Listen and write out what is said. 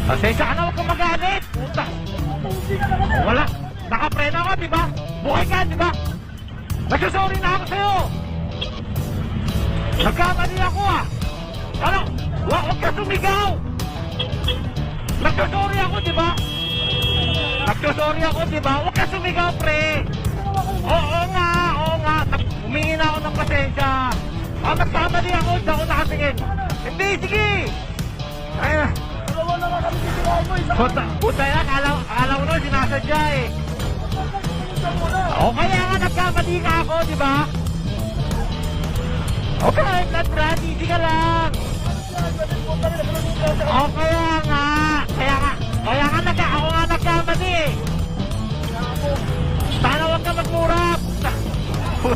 Pasensya ka na, huwag kang magalit. Puta. Wala. Nakapreno ako, di ba? Buhay ka, di ba? Nagsasorry na ako sa'yo. Nagkamali ako ah. Ano? Huwag ka sumigaw. Nagsasorry ako, di ba? Nagsasorry ako, di ba? Huwag ka sumigaw, pre. Oo nga, oo nga. Humingi na ako ng pasensya. Nagkamali ako, di ako nakatingin. Hindi, sige. Ayun. Puta yan, akala ko nun, sinasadya eh. O kaya nga nagkamali ka ako, di ba? O kaya Brad, easy ka lang. O kaya nga ako nga nagkamali eh. Sana huwag ka magmura,